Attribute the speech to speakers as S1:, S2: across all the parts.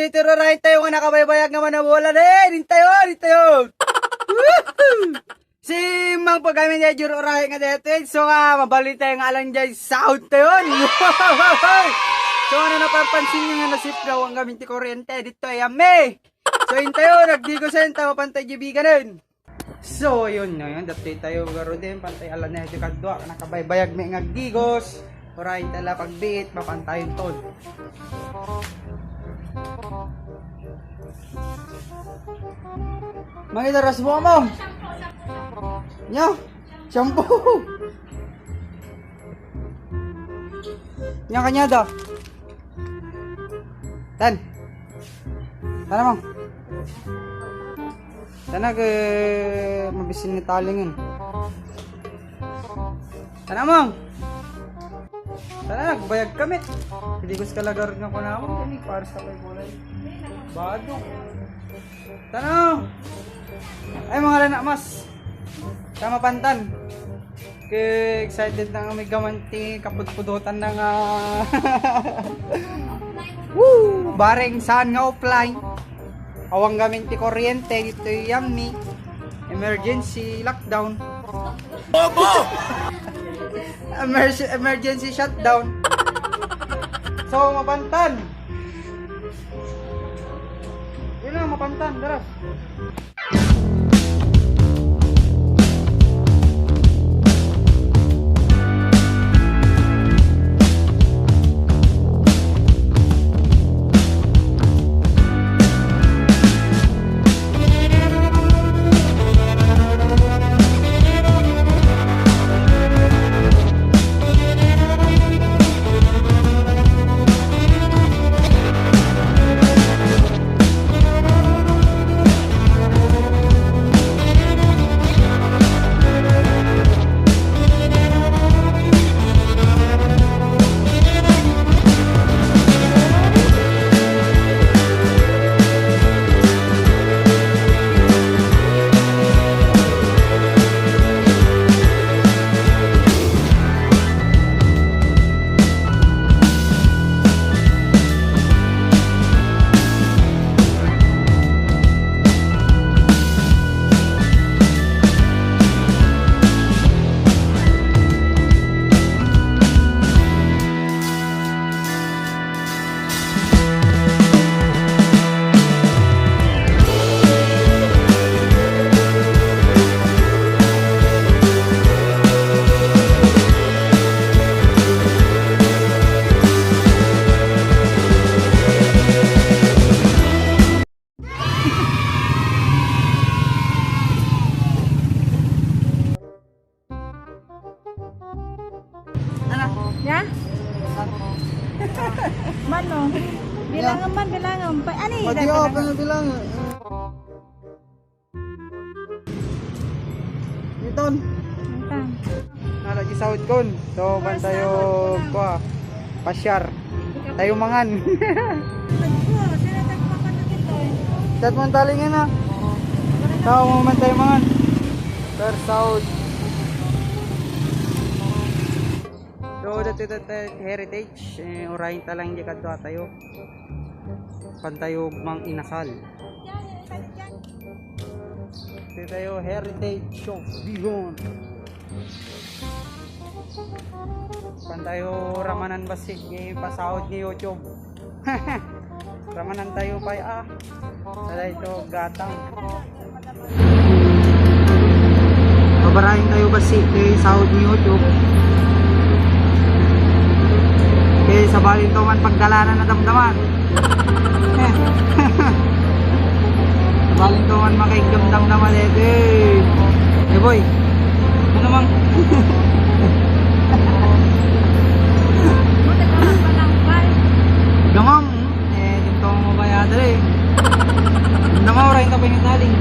S1: dito rin tayo nga nakabaybayag nga manabola din. Hintayo. Si Mang pagkamin niya juro rin nga dito. So nga, mabalik tayo nga alang dyan sound tayo. So ano napapansin nyo nga nasip daw ang gamit ni kuryente. Dito ay ame. So hintayo, nagdigo sa yun, tayo pantay jibigan nun. So yun na yun, dati tayo garo din, pantay alam na ito kadwa. Nakabaybayag may ngagdigos. Urahin tala pagbiit, mapantayin tol. Mangitaras mo mo. Nya, shampoo. Nya kanyada. Tan. Tara mo. Tanag mabisin ni talingin. Tara mo. Tara, nagbayag kami. Hindi ko skalagar nga ko na ako. Hindi, para sa kay kulay. Bado. Tara. Ay, mga lanak mas. Tama pantan. Kaya excited na nga may gamanti. Kaput-pudutan na nga. Woo! Bareng saan nga offline. Awang gamit ti kuryente. Dito yung yummy. Emergency lockdown. Bobo! Emergency shutdown. So, mapantan. Yun lang, mapantan. Daras.
S2: Ya? Mano? Bilangan man, bilangan. Ani?
S1: Pati ako, panabilang. Iton.
S2: Entang.
S1: Nalagi sahod kon. So, ban tayo ko pasyar. Tayo mangan. Tat man talingin na. Tao mo man tayo mangan. Per sahod. So, dito heritage. Urahin talang di kadwa tayo. Pantayog mang inasal. Dito tayo heritage show. Bihon. Pantayo ramanan basi ni pasahod ni YouTube. Ramanan tayo pa Sada ito gatang. Babarahin tayo basi kay sahod ni YouTube. Kay sa balin to man pagdalanan na damdaman. Balin to man makaigam damdaman eh boy. Ano mang gamam dito mo kaya dali. Hindi mo rin tapos yung taling.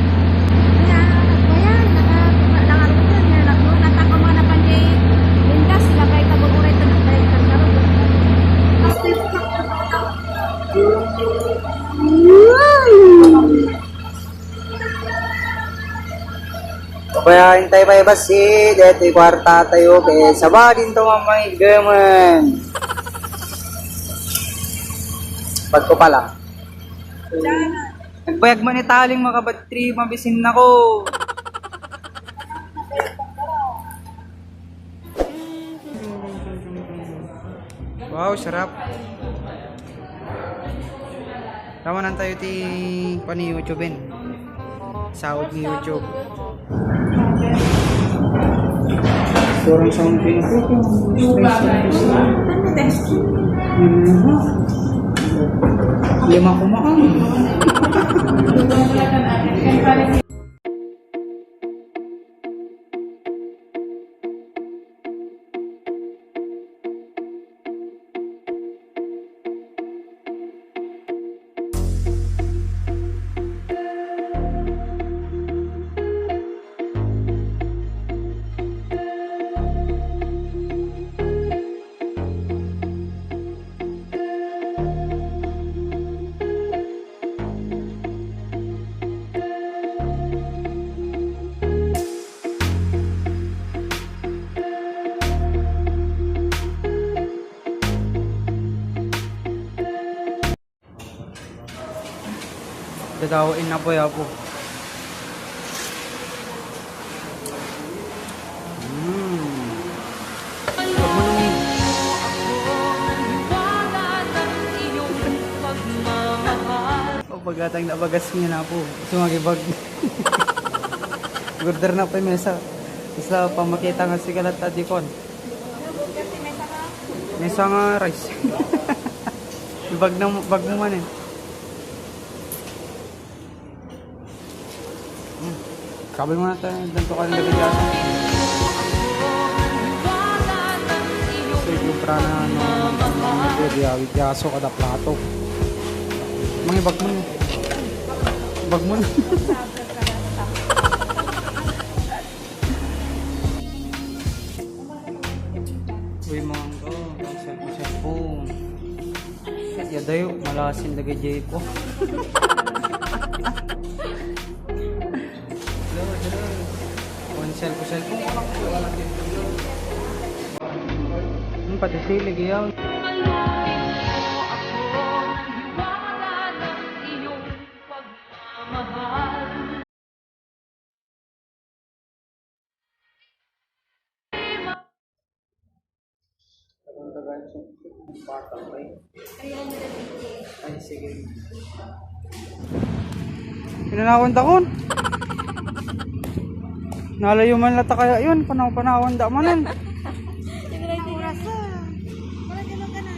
S1: Kaya hintay pa basi, dito kwarta tayo kaya sabadin to mamay gaman. Pagko pa lang. Nagpayag man italing makabatri, mabisin na ko. Wow, sarap. Tama na tayo ti pani YouTube sahod ni YouTube. Kurang sound din ko. Lima kumaan. Dadawain na po yapo. O pagkatang nabagas niya na po. Sumagibag. Gurder na pa yung mesa. Isla pa makita nga si kalat adikon. Mesa nga rice. bag mo man eh. Sabi mo na tayo, ganito ka nilagay dyan. So, yung prana, pwede awit yaso kada plato. Mga bag mo na. Bag mo na. Uy, mga ko, ang cellphone. Yadayo, malasin lagay jay ko. Cellphone ko lang po. Pati silig yan. Ay, sige. Pinanawang takon. Nalayo man lata kaya yun, panawan da manan.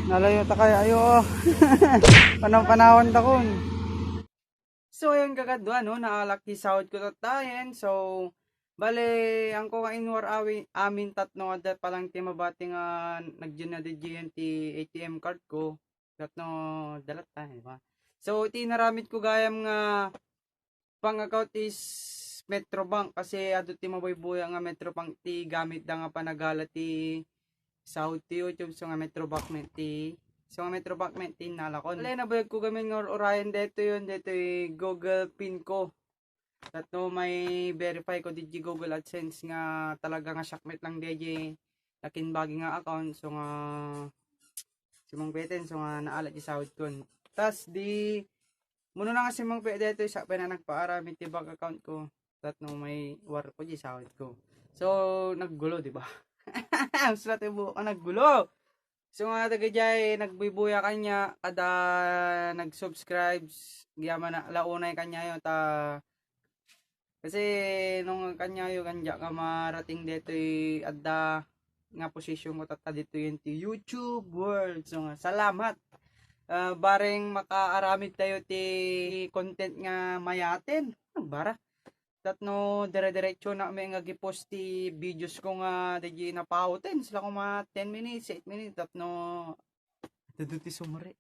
S1: Nalayo ta kaya ayo. Panawan da kon. So ayun kagadwa no, naalaki sahod ko tayen. So bale ang ko nga inwar amin tatno adat palang timabati nga nagyan na DGNT ATM card ko. Tatno dalat ta, di ba? So tinaramit ko gayam nga pang account is Metrobank kasi adto ti maboy-boy nga Metrobank ti gamit da nga panagala ti sahod ti YouTube so nga Metrobank ti so nga Metrobank ti nalakon. Wala na bayad ko gamin nga orayan dito yun dito Google pin ko. Tatno may verify ko di Google AdSense nga talaga nga shakmet lang DJ lakin bagi nga account so nga simong beten so nga naala ti sahod ko. Tas di muno na nga simong pwede dito sa pa na nagpaarami ti bank account ko. Tatno may war ko di sahod ko. So naggulo di ba? Ang swerte mo ka naggulo. So nga tagajay nagbibuya kanya kada nag-subscribe giyaman na launay kanya yo ta kasi nung kanya yo kanja ka marating dito adda nga posisyon mo tata dito yun ti YouTube world. So nga salamat. Bareng makaaramid tayo ti content nga mayaten. Bara tatno dire-diretso na may nga gipost ti videos ko nga DJ na pauten sila ko mga 10 minutes 8 minutes tatno tuduti sumari.